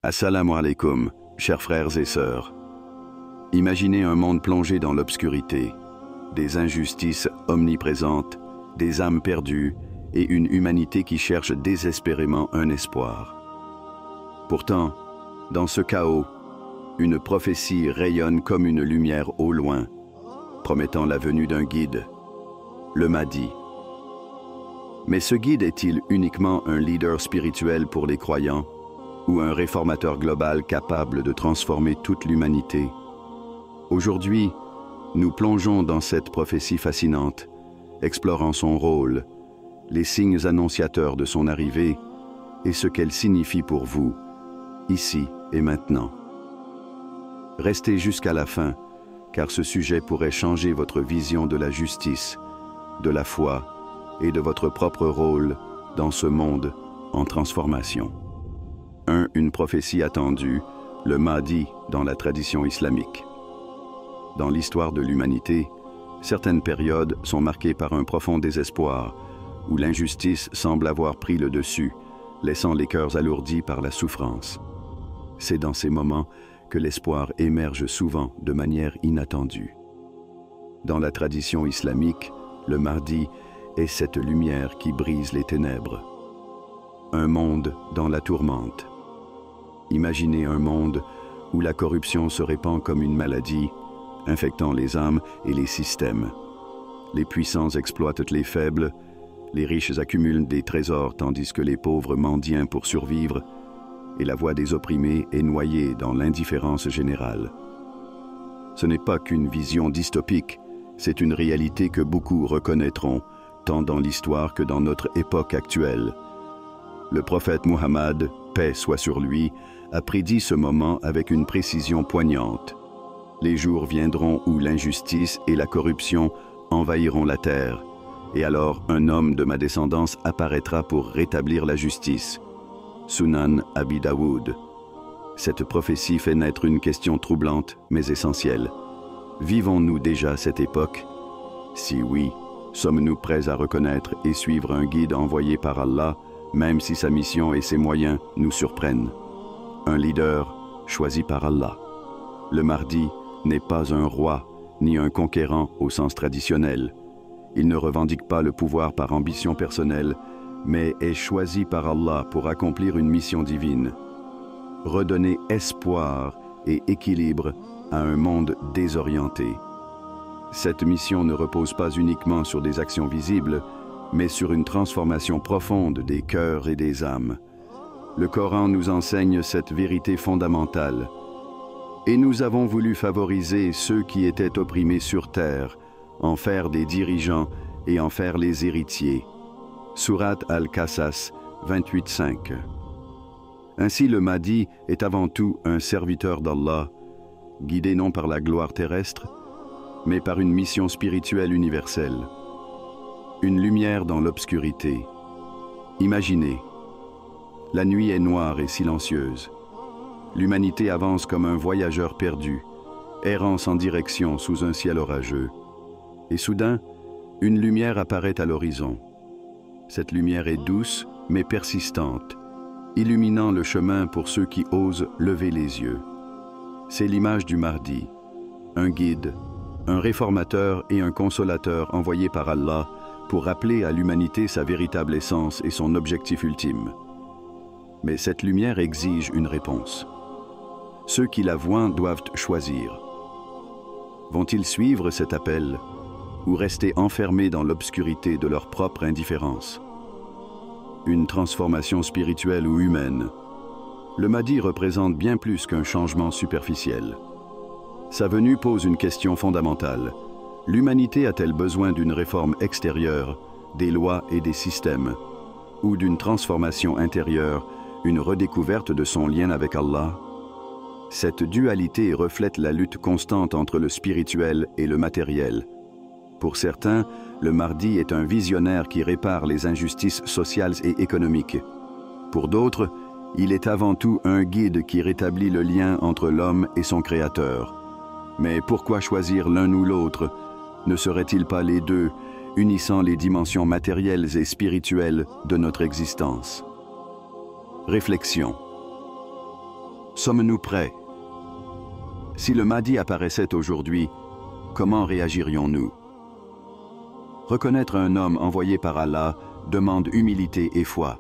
Assalamu alaikum, chers frères et sœurs. Imaginez un monde plongé dans l'obscurité, des injustices omniprésentes, des âmes perdues et une humanité qui cherche désespérément un espoir. Pourtant, dans ce chaos, une prophétie rayonne comme une lumière au loin, promettant la venue d'un guide, le Mahdi. Mais ce guide est-il uniquement un leader spirituel pour les croyants ou un réformateur global capable de transformer toute l'humanité? Aujourd'hui, nous plongeons dans cette prophétie fascinante, explorant son rôle, les signes annonciateurs de son arrivée et ce qu'elle signifie pour vous, ici et maintenant. Restez jusqu'à la fin, car ce sujet pourrait changer votre vision de la justice, de la foi et de votre propre rôle dans ce monde en transformation. Une prophétie attendue, le Mahdi dans la tradition islamique. Dans l'histoire de l'humanité, certaines périodes sont marquées par un profond désespoir, où l'injustice semble avoir pris le dessus, laissant les cœurs alourdis par la souffrance. C'est dans ces moments que l'espoir émerge souvent de manière inattendue. Dans la tradition islamique, le Mahdi est cette lumière qui brise les ténèbres. Un monde dans la tourmente. Imaginez un monde où la corruption se répand comme une maladie, infectant les âmes et les systèmes. Les puissants exploitent les faibles, les riches accumulent des trésors tandis que les pauvres mendient pour survivre, et la voix des opprimés est noyée dans l'indifférence générale. Ce n'est pas qu'une vision dystopique, c'est une réalité que beaucoup reconnaîtront, tant dans l'histoire que dans notre époque actuelle. Le prophète Muhammad, paix soit sur lui, a prédit ce moment avec une précision poignante. Les jours viendront où l'injustice et la corruption envahiront la terre, et alors un homme de ma descendance apparaîtra pour rétablir la justice. Sunan Abi Daoud. Cette prophétie fait naître une question troublante mais essentielle. Vivons-nous déjà cette époque? Si oui, sommes-nous prêts à reconnaître et suivre un guide envoyé par Allah, même si sa mission et ses moyens nous surprennent? Un leader choisi par Allah. Le Mahdi n'est pas un roi ni un conquérant au sens traditionnel. Il ne revendique pas le pouvoir par ambition personnelle, mais est choisi par Allah pour accomplir une mission divine. Redonner espoir et équilibre à un monde désorienté. Cette mission ne repose pas uniquement sur des actions visibles, mais sur une transformation profonde des cœurs et des âmes. Le Coran nous enseigne cette vérité fondamentale. Et nous avons voulu favoriser ceux qui étaient opprimés sur terre, en faire des dirigeants et en faire les héritiers. Sourate Al-Qasas 28:5. Ainsi le Mahdi est avant tout un serviteur d'Allah, guidé non par la gloire terrestre, mais par une mission spirituelle universelle. Une lumière dans l'obscurité. Imaginez, la nuit est noire et silencieuse. L'humanité avance comme un voyageur perdu, errant sans direction sous un ciel orageux. Et soudain, une lumière apparaît à l'horizon. Cette lumière est douce, mais persistante, illuminant le chemin pour ceux qui osent lever les yeux. C'est l'image du Mahdi, un guide, un réformateur et un consolateur envoyé par Allah pour rappeler à l'humanité sa véritable essence et son objectif ultime. Mais cette lumière exige une réponse. Ceux qui la voient doivent choisir. Vont-ils suivre cet appel ou rester enfermés dans l'obscurité de leur propre indifférence? Une transformation spirituelle ou humaine. Le Mahdi représente bien plus qu'un changement superficiel. Sa venue pose une question fondamentale. L'humanité a-t-elle besoin d'une réforme extérieure, des lois et des systèmes, ou d'une transformation intérieure, une redécouverte de son lien avec Allah? Cette dualité reflète la lutte constante entre le spirituel et le matériel. Pour certains, le Mahdi est un visionnaire qui répare les injustices sociales et économiques. Pour d'autres, il est avant tout un guide qui rétablit le lien entre l'homme et son Créateur. Mais pourquoi choisir l'un ou l'autre? Ne seraient-ils pas les deux, unissant les dimensions matérielles et spirituelles de notre existence? Réflexion. Sommes-nous prêts? Si le Mahdi apparaissait aujourd'hui, comment réagirions-nous? Reconnaître un homme envoyé par Allah demande humilité et foi.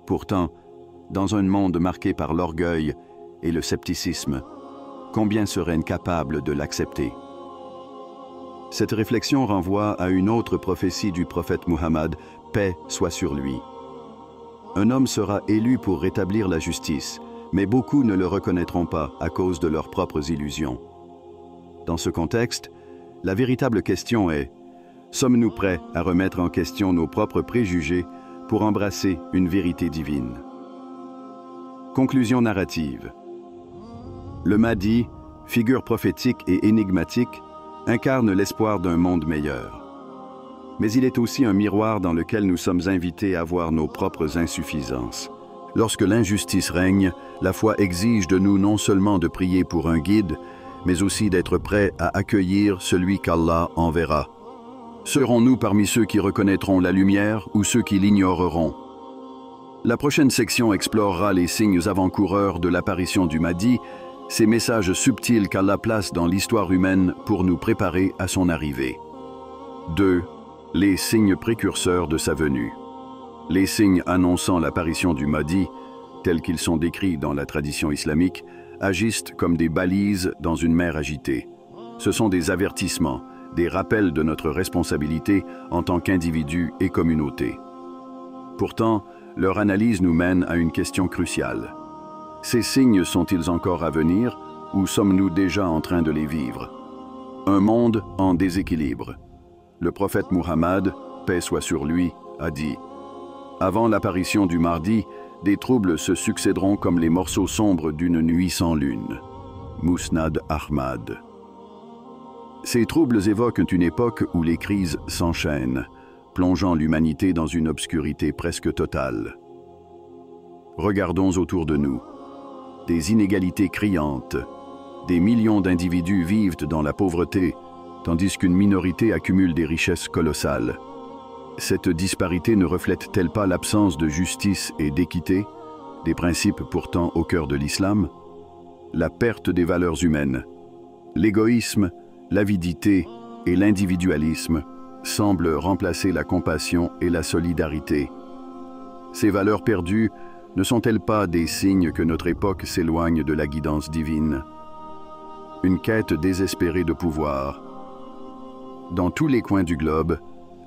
Pourtant, dans un monde marqué par l'orgueil et le scepticisme, combien seraient capables de l'accepter? Cette réflexion renvoie à une autre prophétie du prophète Muhammad, paix soit sur lui. Un homme sera élu pour rétablir la justice, mais beaucoup ne le reconnaîtront pas à cause de leurs propres illusions. Dans ce contexte, la véritable question est: sommes-nous prêts à remettre en question nos propres préjugés pour embrasser une vérité divine? Conclusion narrative. Le Mahdi, figure prophétique et énigmatique, incarne l'espoir d'un monde meilleur. Mais il est aussi un miroir dans lequel nous sommes invités à voir nos propres insuffisances. Lorsque l'injustice règne, la foi exige de nous non seulement de prier pour un guide, mais aussi d'être prêts à accueillir celui qu'Allah enverra. Serons-nous parmi ceux qui reconnaîtront la lumière ou ceux qui l'ignoreront? La prochaine section explorera les signes avant-coureurs de l'apparition du Mahdi, ces messages subtils qu'Allah place dans l'histoire humaine pour nous préparer à son arrivée. 2. Les signes précurseurs de sa venue. Les signes annonçant l'apparition du Mahdi, tels qu'ils sont décrits dans la tradition islamique, agissent comme des balises dans une mer agitée. Ce sont des avertissements, des rappels de notre responsabilité en tant qu'individus et communauté. Pourtant, leur analyse nous mène à une question cruciale. Ces signes sont-ils encore à venir ou sommes-nous déjà en train de les vivre? Un monde en déséquilibre. Le prophète Muhammad, paix soit sur lui, a dit: avant l'apparition du Mahdi, des troubles se succéderont comme les morceaux sombres d'une nuit sans lune. Musnad Ahmad. Ces troubles évoquent une époque où les crises s'enchaînent, plongeant l'humanité dans une obscurité presque totale. Regardons autour de nous. Des inégalités criantes. Des millions d'individus vivent dans la pauvreté, tandis qu'une minorité accumule des richesses colossales. Cette disparité ne reflète-t-elle pas l'absence de justice et d'équité, des principes pourtant au cœur de l'islam? La perte des valeurs humaines. L'égoïsme, l'avidité et l'individualisme semblent remplacer la compassion et la solidarité. Ces valeurs perdues ne sont-elles pas des signes que notre époque s'éloigne de la guidance divine? Une quête désespérée de pouvoir. Dans tous les coins du globe,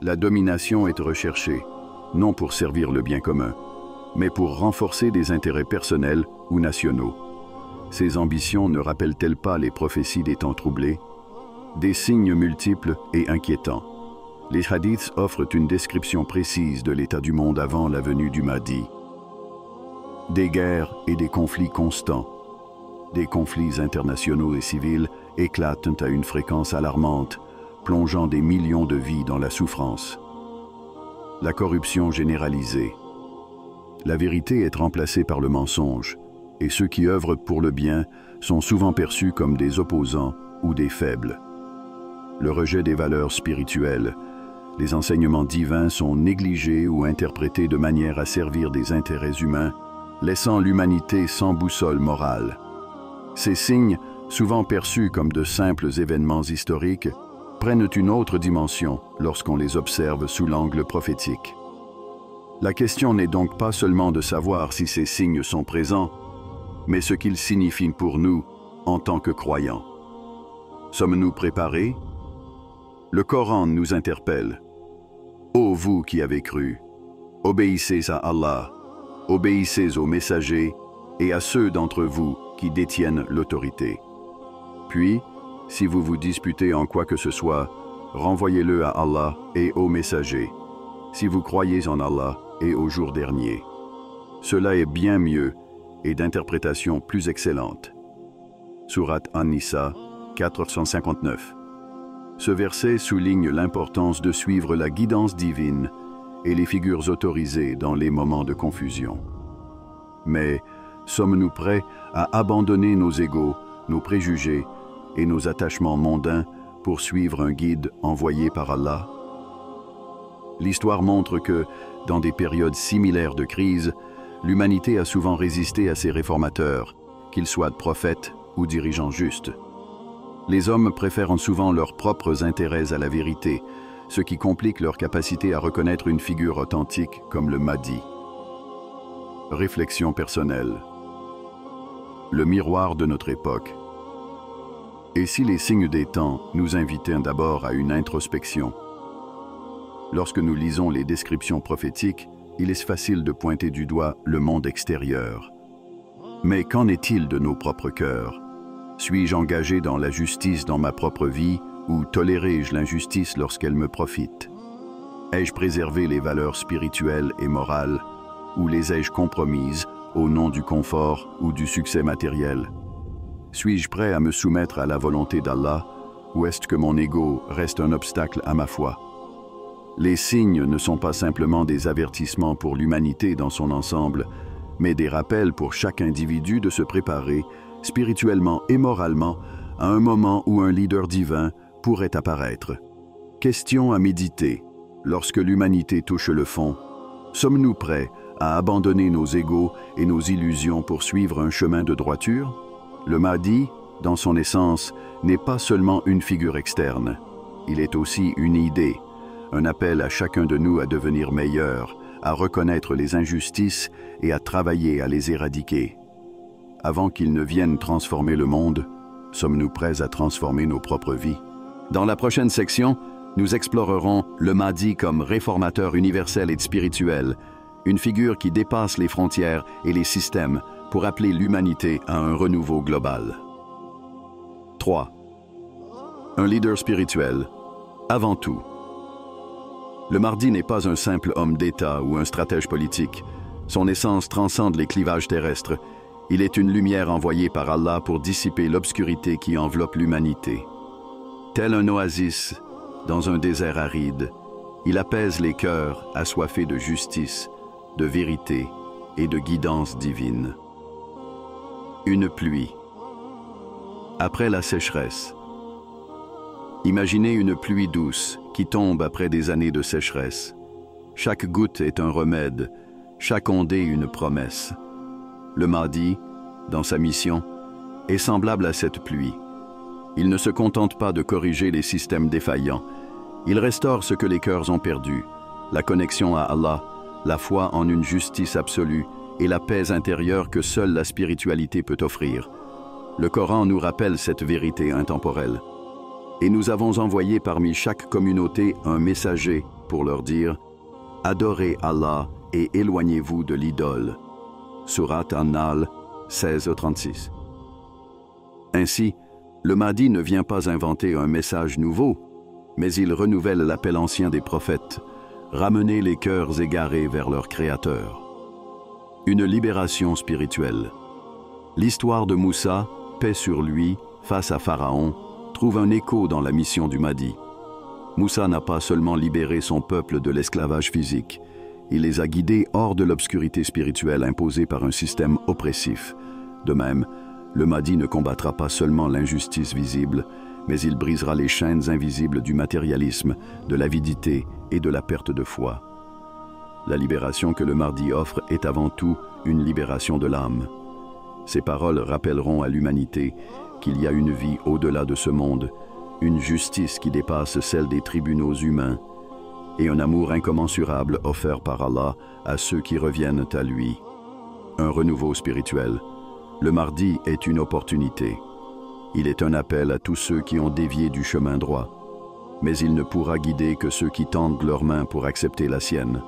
la domination est recherchée, non pour servir le bien commun, mais pour renforcer des intérêts personnels ou nationaux. Ces ambitions ne rappellent-elles pas les prophéties des temps troublés? Des signes multiples et inquiétants. Les hadiths offrent une description précise de l'état du monde avant la venue du Mahdi. Des guerres et des conflits constants. Des conflits internationaux et civils éclatent à une fréquence alarmante, plongeant des millions de vies dans la souffrance. La corruption généralisée. La vérité est remplacée par le mensonge, et ceux qui œuvrent pour le bien sont souvent perçus comme des opposants ou des faibles. Le rejet des valeurs spirituelles. Les enseignements divins sont négligés ou interprétés de manière à servir des intérêts humains, laissant l'humanité sans boussole morale. Ces signes, souvent perçus comme de simples événements historiques, prennent une autre dimension lorsqu'on les observe sous l'angle prophétique. La question n'est donc pas seulement de savoir si ces signes sont présents, mais ce qu'ils signifient pour nous en tant que croyants. Sommes-nous préparés? Le Coran nous interpelle. Ô vous qui avez cru, obéissez à Allah, obéissez aux messagers et à ceux d'entre vous qui détiennent l'autorité. Puis, si vous vous disputez en quoi que ce soit, renvoyez-le à Allah et aux messagers, si vous croyez en Allah et au jour dernier. Cela est bien mieux et d'interprétation plus excellente. Sourate An-Nisa 459. Ce verset souligne l'importance de suivre la guidance divine et les figures autorisées dans les moments de confusion. Mais sommes-nous prêts à abandonner nos égos, nos préjugés et nos attachements mondains pour suivre un guide envoyé par Allah? L'histoire montre que, dans des périodes similaires de crise, l'humanité a souvent résisté à ses réformateurs, qu'ils soient prophètes ou dirigeants justes. Les hommes préfèrent souvent leurs propres intérêts à la vérité, ce qui complique leur capacité à reconnaître une figure authentique comme le Mahdi. Réflexion personnelle. Le miroir de notre époque. Et si les signes des temps nous invitaient d'abord à une introspection? Lorsque nous lisons les descriptions prophétiques, il est facile de pointer du doigt le monde extérieur. Mais qu'en est-il de nos propres cœurs? Suis-je engagé dans la justice dans ma propre vie ou tolérerai-je l'injustice lorsqu'elle me profite? Ai-je préservé les valeurs spirituelles et morales ou les ai-je compromises au nom du confort ou du succès matériel? Suis-je prêt à me soumettre à la volonté d'Allah ou est-ce que mon ego reste un obstacle à ma foi? Les signes ne sont pas simplement des avertissements pour l'humanité dans son ensemble, mais des rappels pour chaque individu de se préparer, spirituellement et moralement, à un moment où un leader divin pourrait apparaître. Question à méditer. Lorsque l'humanité touche le fond, sommes-nous prêts à abandonner nos égos et nos illusions pour suivre un chemin de droiture? Le Mahdi, dans son essence, n'est pas seulement une figure externe. Il est aussi une idée, un appel à chacun de nous à devenir meilleur, à reconnaître les injustices et à travailler à les éradiquer. Avant qu'il ne vienne transformer le monde, sommes-nous prêts à transformer nos propres vies? Dans la prochaine section, nous explorerons le Mahdi comme réformateur universel et spirituel, une figure qui dépasse les frontières et les systèmes pour appeler l'humanité à un renouveau global. 3. Un leader spirituel, avant tout. Le Mahdi n'est pas un simple homme d'État ou un stratège politique. Son essence transcende les clivages terrestres. Il est une lumière envoyée par Allah pour dissiper l'obscurité qui enveloppe l'humanité. Tel un oasis dans un désert aride, il apaise les cœurs assoiffés de justice, de vérité et de guidance divine. Une pluie. Après la sécheresse. Imaginez une pluie douce qui tombe après des années de sécheresse. Chaque goutte est un remède, chaque ondée une promesse. Le Mahdi, dans sa mission, est semblable à cette pluie. Il ne se contente pas de corriger les systèmes défaillants. Il restaure ce que les cœurs ont perdu, la connexion à Allah, la foi en une justice absolue et la paix intérieure que seule la spiritualité peut offrir. Le Coran nous rappelle cette vérité intemporelle. Et nous avons envoyé parmi chaque communauté un messager pour leur dire « Adorez Allah et éloignez-vous de l'idole » Surat An-Nahl 16-36. Ainsi, le Mahdi ne vient pas inventer un message nouveau, mais il renouvelle l'appel ancien des prophètes, ramener les cœurs égarés vers leur Créateur. Une libération spirituelle. L'histoire de Moussa, paix sur lui, face à Pharaon, trouve un écho dans la mission du Mahdi. Moussa n'a pas seulement libéré son peuple de l'esclavage physique, il les a guidés hors de l'obscurité spirituelle imposée par un système oppressif. De même, le Mahdi ne combattra pas seulement l'injustice visible, mais il brisera les chaînes invisibles du matérialisme, de l'avidité et de la perte de foi. La libération que le Mahdi offre est avant tout une libération de l'âme. Ces paroles rappelleront à l'humanité qu'il y a une vie au-delà de ce monde, une justice qui dépasse celle des tribunaux humains, et un amour incommensurable offert par Allah à ceux qui reviennent à lui. Un renouveau spirituel. Le Mahdi est une opportunité. Il est un appel à tous ceux qui ont dévié du chemin droit. Mais il ne pourra guider que ceux qui tendent leurs mains pour accepter la sienne.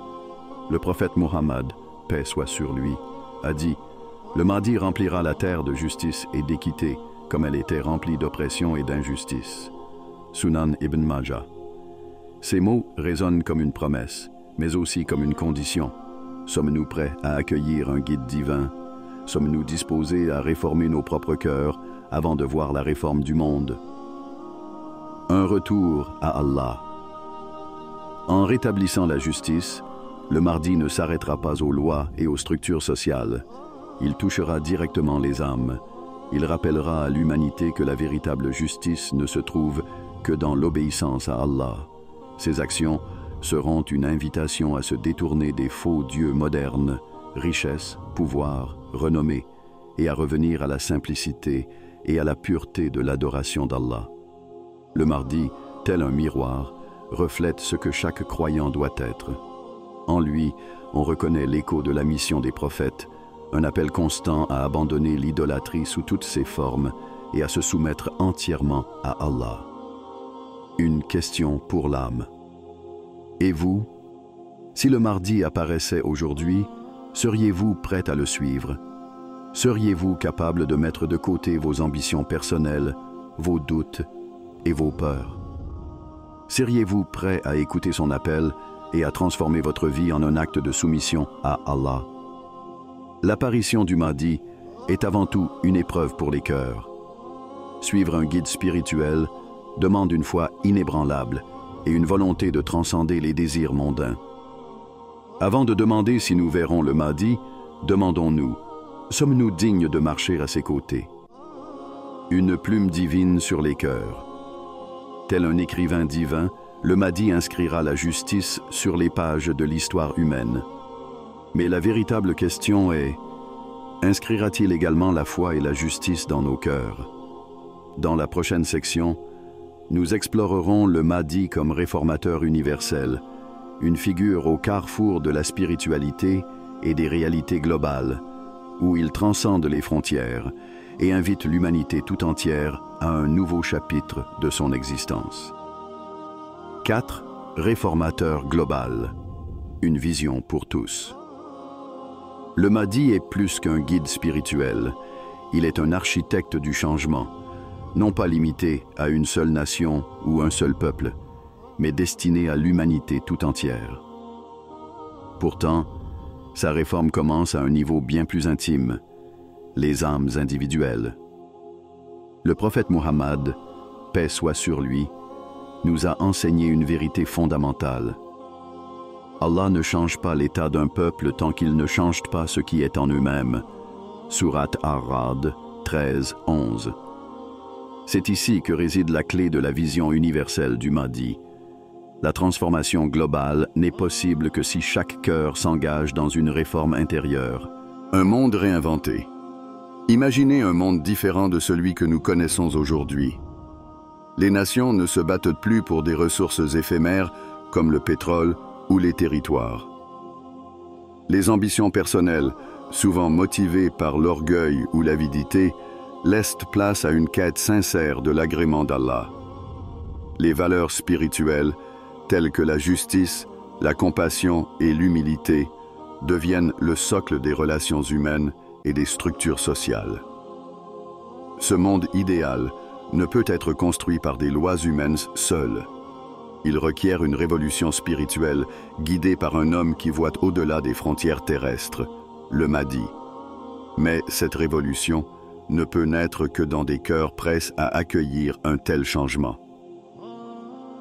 Le prophète Muhammad, paix soit sur lui, a dit « Le Mahdi remplira la terre de justice et d'équité, comme elle était remplie d'oppression et d'injustice. » Sunan Ibn Majah. Ces mots résonnent comme une promesse, mais aussi comme une condition. Sommes-nous prêts à accueillir un guide divin? Sommes-nous disposés à réformer nos propres cœurs avant de voir la réforme du monde? Un retour à Allah. En rétablissant la justice, le Mahdi ne s'arrêtera pas aux lois et aux structures sociales. Il touchera directement les âmes. Il rappellera à l'humanité que la véritable justice ne se trouve que dans l'obéissance à Allah. Ses actions seront une invitation à se détourner des faux dieux modernes richesse, pouvoir, renommée, et à revenir à la simplicité et à la pureté de l'adoration d'Allah. Le Mahdi, tel un miroir, reflète ce que chaque croyant doit être. En lui, on reconnaît l'écho de la mission des prophètes, un appel constant à abandonner l'idolâtrie sous toutes ses formes et à se soumettre entièrement à Allah. Une question pour l'âme. Et vous? Si le Mahdi apparaissait aujourd'hui, seriez-vous prêt à le suivre? Seriez-vous capable de mettre de côté vos ambitions personnelles, vos doutes et vos peurs? Seriez-vous prêt à écouter son appel et à transformer votre vie en un acte de soumission à Allah? L'apparition du Mahdi est avant tout une épreuve pour les cœurs. Suivre un guide spirituel demande une foi inébranlable et une volonté de transcender les désirs mondains. Avant de demander si nous verrons le Mahdi, demandons-nous, sommes-nous dignes de marcher à ses côtés? Une plume divine sur les cœurs. Tel un écrivain divin, le Mahdi inscrira la justice sur les pages de l'histoire humaine. Mais la véritable question est, inscrira-t-il également la foi et la justice dans nos cœurs? Dans la prochaine section, nous explorerons le Mahdi comme réformateur universel, une figure au carrefour de la spiritualité et des réalités globales, où il transcende les frontières et invite l'humanité tout entière à un nouveau chapitre de son existence. 4. Réformateur global. Une vision pour tous. Le Mahdi est plus qu'un guide spirituel. Il est un architecte du changement, non pas limité à une seule nation ou un seul peuple, mais destiné à l'humanité tout entière. Pourtant, sa réforme commence à un niveau bien plus intime, les âmes individuelles. Le prophète Muhammad, paix soit sur lui, nous a enseigné une vérité fondamentale. Allah ne change pas l'état d'un peuple tant qu'il ne change pas ce qui est en eux-mêmes. Sourate Ar-Ra'd 13-11. C'est ici que réside la clé de la vision universelle du Mahdi. La transformation globale n'est possible que si chaque cœur s'engage dans une réforme intérieure. Un monde réinventé. Imaginez un monde différent de celui que nous connaissons aujourd'hui. Les nations ne se battent plus pour des ressources éphémères comme le pétrole ou les territoires. Les ambitions personnelles, souvent motivées par l'orgueil ou l'avidité, laissent place à une quête sincère de l'agrément d'Allah. Les valeurs spirituelles, telles que la justice, la compassion et l'humilité, deviennent le socle des relations humaines et des structures sociales. Ce monde idéal ne peut être construit par des lois humaines seules. Il requiert une révolution spirituelle guidée par un homme qui voit au-delà des frontières terrestres, le Mahdi. Mais cette révolution ne peut naître que dans des cœurs prêts à accueillir un tel changement.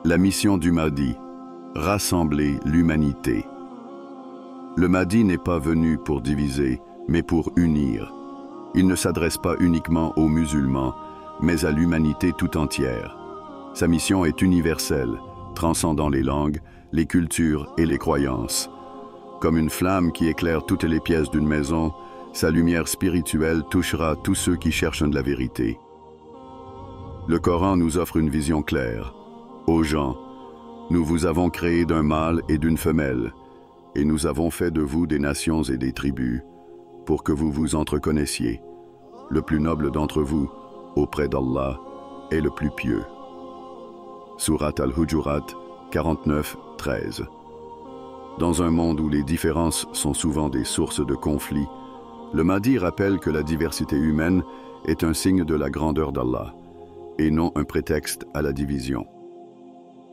La mission du Mahdi, rassembler l'humanité. Le Mahdi n'est pas venu pour diviser, mais pour unir. Il ne s'adresse pas uniquement aux musulmans, mais à l'humanité tout entière. Sa mission est universelle, transcendant les langues, les cultures et les croyances. Comme une flamme qui éclaire toutes les pièces d'une maison, sa lumière spirituelle touchera tous ceux qui cherchent de la vérité. Le Coran nous offre une vision claire. Ô gens, nous vous avons créés d'un mâle et d'une femelle, et nous avons fait de vous des nations et des tribus, pour que vous vous entreconnaissiez. Le plus noble d'entre vous, auprès d'Allah, est le plus pieux. Sourate Al-Hujurat 49-13. Dans un monde où les différences sont souvent des sources de conflits, le Mahdi rappelle que la diversité humaine est un signe de la grandeur d'Allah, et non un prétexte à la division.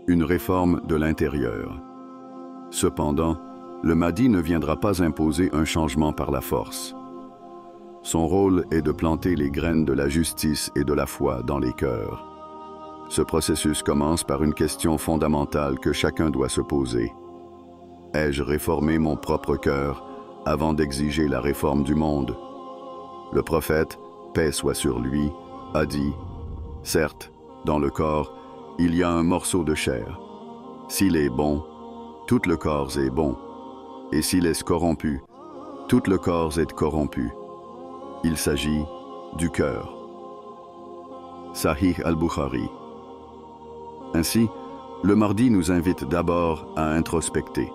Une réforme de l'intérieur. Cependant, le Mahdi ne viendra pas imposer un changement par la force. Son rôle est de planter les graines de la justice et de la foi dans les cœurs. Ce processus commence par une question fondamentale que chacun doit se poser. Ai-je réformé mon propre cœur avant d'exiger la réforme du monde? Le prophète, paix soit sur lui, a dit « Certes, dans le corps, il y a un morceau de chair. S'il est bon, tout le corps est bon, et s'il est corrompu, Tout le corps est corrompu. Il s'agit du cœur. Sahih al-Bukhari. Ainsi, le Mahdi nous invite d'abord à introspecter.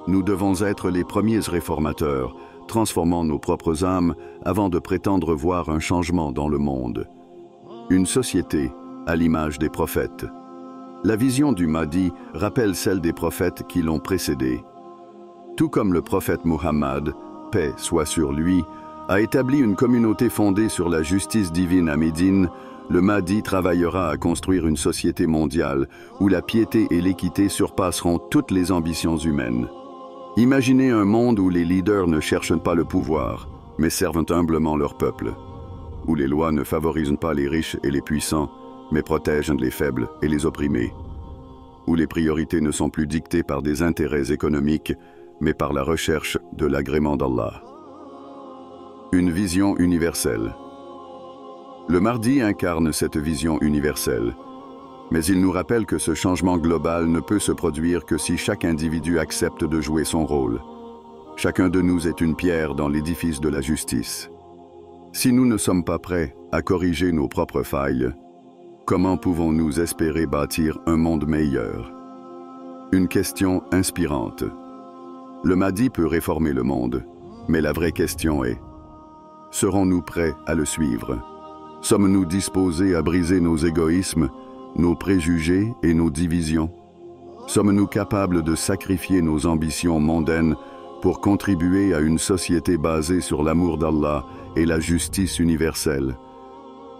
Nous devons être les premiers réformateurs, transformant nos propres âmes avant de prétendre voir un changement dans le monde. Une société à l'image des prophètes. La vision du Mahdi rappelle celle des prophètes qui l'ont précédé. Tout comme le prophète Muhammad, paix soit sur lui, a établi une communauté fondée sur la justice divine à Médine, le Mahdi travaillera à construire une société mondiale où la piété et l'équité surpasseront toutes les ambitions humaines. Imaginez un monde où les leaders ne cherchent pas le pouvoir, mais servent humblement leur peuple, où les lois ne favorisent pas les riches et les puissants, mais protègent les faibles et les opprimés, où les priorités ne sont plus dictées par des intérêts économiques, mais par la recherche de l'agrément d'Allah. Une vision universelle. Le Mahdi incarne cette vision universelle, mais il nous rappelle que ce changement global ne peut se produire que si chaque individu accepte de jouer son rôle. Chacun de nous est une pierre dans l'édifice de la justice. Si nous ne sommes pas prêts à corriger nos propres failles, comment pouvons-nous espérer bâtir un monde meilleur? Une question inspirante. Le Mahdi peut réformer le monde, mais la vraie question est: serons-nous prêts à le suivre? Sommes-nous disposés à briser nos égoïsmes, nos préjugés et nos divisions? Sommes-nous capables de sacrifier nos ambitions mondaines pour contribuer à une société basée sur l'amour d'Allah et la justice universelle?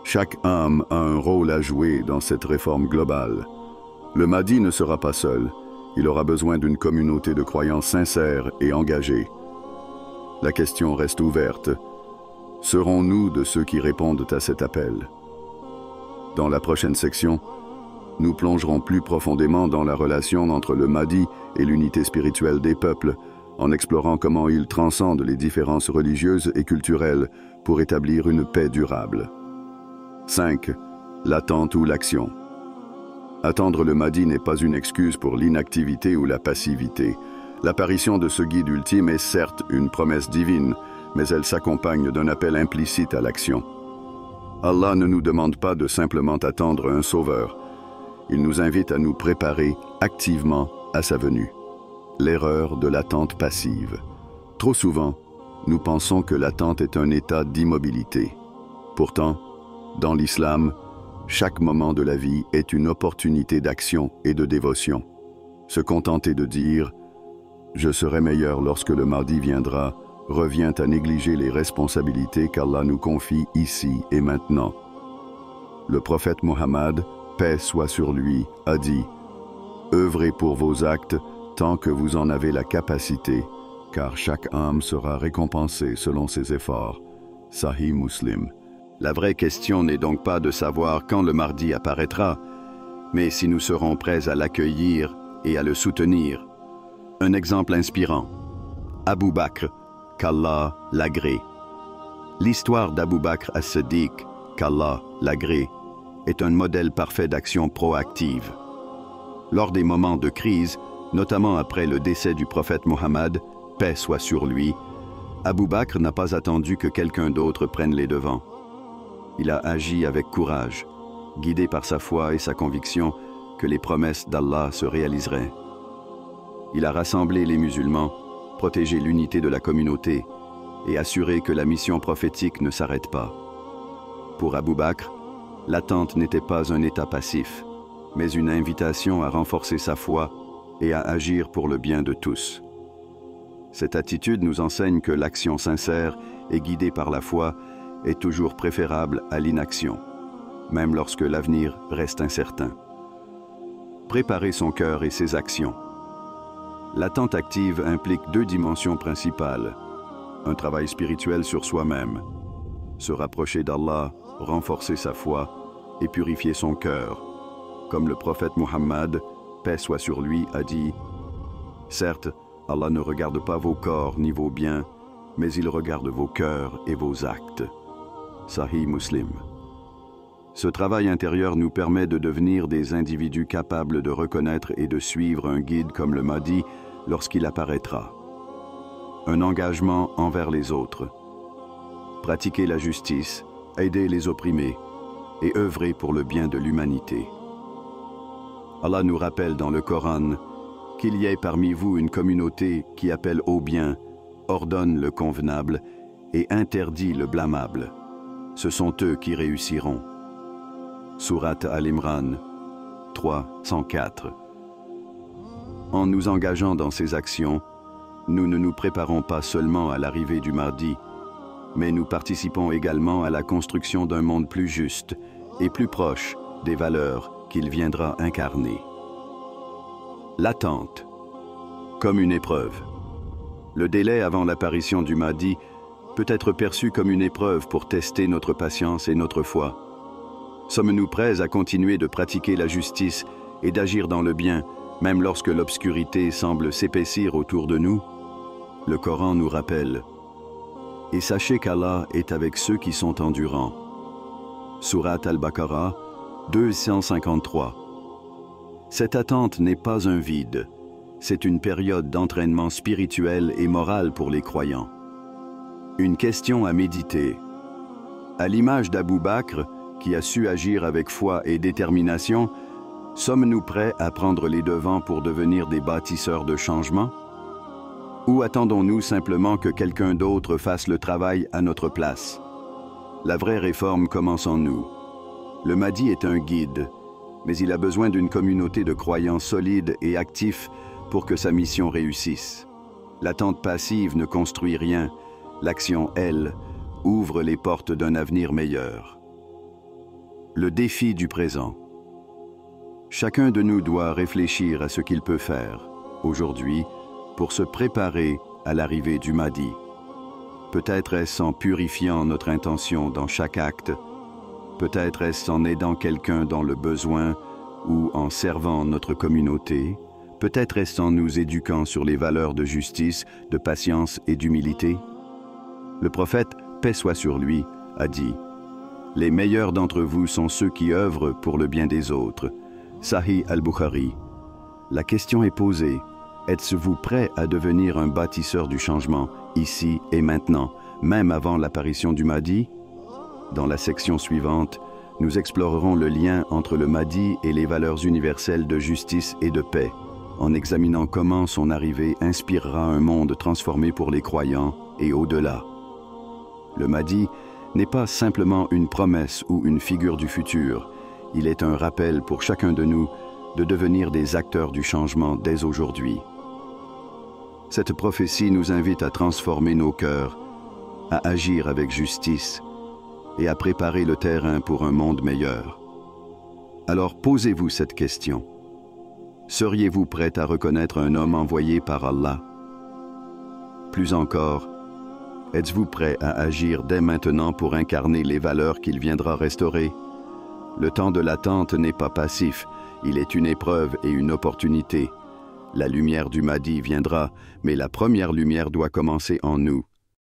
Chaque âme a un rôle à jouer dans cette réforme globale. Le Mahdi ne sera pas seul. Il aura besoin d'une communauté de croyants sincères et engagés. La question reste ouverte. Serons-nous de ceux qui répondent à cet appel? Dans la prochaine section, nous plongerons plus profondément dans la relation entre le Mahdi et l'unité spirituelle des peuples, en explorant comment il transcende les différences religieuses et culturelles pour établir une paix durable. 5. L'attente ou l'action. Attendre le Mahdi n'est pas une excuse pour l'inactivité ou la passivité. L'apparition de ce guide ultime est certes une promesse divine, mais elle s'accompagne d'un appel implicite à l'action. Allah ne nous demande pas de simplement attendre un sauveur. Il nous invite à nous préparer activement à sa venue. L'erreur de l'attente passive. Trop souvent, nous pensons que l'attente est un état d'immobilité. Pourtant, dans l'islam, chaque moment de la vie est une opportunité d'action et de dévotion. Se contenter de dire « Je serai meilleur lorsque le Mahdi viendra » revient à négliger les responsabilités qu'Allah nous confie ici et maintenant. Le prophète Mohammed, paix soit sur lui, a dit « Œuvrez pour vos actes tant que vous en avez la capacité, car chaque âme sera récompensée selon ses efforts. » Sahih Muslim. La vraie question n'est donc pas de savoir quand le Mahdi apparaîtra, mais si nous serons prêts à l'accueillir et à le soutenir. Un exemple inspirant. Abu Bakr, qu'Allah l'agrée. L'histoire d'Abu Bakr as-Siddiq, qu'Allah l'agrée, est un modèle parfait d'action proactive. Lors des moments de crise, notamment après le décès du prophète Mohammed, paix soit sur lui, Abu Bakr n'a pas attendu que quelqu'un d'autre prenne les devants. Il a agi avec courage, guidé par sa foi et sa conviction que les promesses d'Allah se réaliseraient. Il a rassemblé les musulmans, protégé l'unité de la communauté et assuré que la mission prophétique ne s'arrête pas. Pour Abu Bakr, l'attente n'était pas un état passif, mais une invitation à renforcer sa foi et à agir pour le bien de tous. Cette attitude nous enseigne que l'action sincère et guidée par la foi est toujours préférable à l'inaction, même lorsque l'avenir reste incertain. Préparer son cœur et ses actions. L'attente active implique deux dimensions principales. Un travail spirituel sur soi-même, se rapprocher d'Allah, renforcer sa foi et purifier son cœur. Comme le prophète Muhammad, paix soit sur lui, a dit « Certes, Allah ne regarde pas vos corps ni vos biens, mais il regarde vos cœurs et vos actes. » Sahih Muslim. Ce travail intérieur nous permet de devenir des individus capables de reconnaître et de suivre un guide comme le Mahdi lorsqu'il apparaîtra. un engagement envers les autres. Pratiquer la justice, aider les opprimés et œuvrer pour le bien de l'humanité. Allah nous rappelle dans le Coran qu'il y ait parmi vous une communauté qui appelle au bien, ordonne le convenable et interdit le blâmable. Ce sont eux qui réussiront. Sourate Al-Imran 3, 104. En nous engageant dans ces actions, nous ne nous préparons pas seulement à l'arrivée du mardi, mais nous participons également à la construction d'un monde plus juste et plus proche des valeurs qu'il viendra incarner. L'attente, comme une épreuve. Le délai avant l'apparition du Mahdi peut être perçu comme une épreuve pour tester notre patience et notre foi. Sommes-nous prêts à continuer de pratiquer la justice et d'agir dans le bien, même lorsque l'obscurité semble s'épaissir autour de nous? Le Coran nous rappelle « Et sachez qu'Allah est avec ceux qui sont endurants » Sourate Al-Baqarah 253. Cette attente n'est pas un vide, c'est une période d'entraînement spirituel et moral pour les croyants. Une question à méditer. À l'image d'Abou Bakr, qui a su agir avec foi et détermination, sommes-nous prêts à prendre les devants pour devenir des bâtisseurs de changement? Ou attendons-nous simplement que quelqu'un d'autre fasse le travail à notre place? La vraie réforme commence en nous. Le Mahdi est un guide, mais il a besoin d'une communauté de croyants solides et actifs pour que sa mission réussisse. L'attente passive ne construit rien, l'action, elle, ouvre les portes d'un avenir meilleur. Le défi du présent. Chacun de nous doit réfléchir à ce qu'il peut faire, aujourd'hui, pour se préparer à l'arrivée du Mahdi. Peut-être est-ce en purifiant notre intention dans chaque acte, peut-être est-ce en aidant quelqu'un dans le besoin ou en servant notre communauté, peut-être est-ce en nous éduquant sur les valeurs de justice, de patience et d'humilité. Le prophète, paix soit sur lui, a dit « Les meilleurs d'entre vous sont ceux qui œuvrent pour le bien des autres. » Sahih al-Bukhari. La question est posée. Êtes-vous prêt à devenir un bâtisseur du changement, ici et maintenant, même avant l'apparition du Mahdi? Dans la section suivante, nous explorerons le lien entre le Mahdi et les valeurs universelles de justice et de paix, en examinant comment son arrivée inspirera un monde transformé pour les croyants et au-delà. Le Mahdi n'est pas simplement une promesse ou une figure du futur, il est un rappel pour chacun de nous de devenir des acteurs du changement dès aujourd'hui. Cette prophétie nous invite à transformer nos cœurs, à agir avec justice et à préparer le terrain pour un monde meilleur. Alors posez-vous cette question. Seriez-vous prêt à reconnaître un homme envoyé par Allah? Plus encore, êtes-vous prêt à agir dès maintenant pour incarner les valeurs qu'il viendra restaurer? Le temps de l'attente n'est pas passif, il est une épreuve et une opportunité. La lumière du Mahdi viendra, mais la première lumière doit commencer en nous.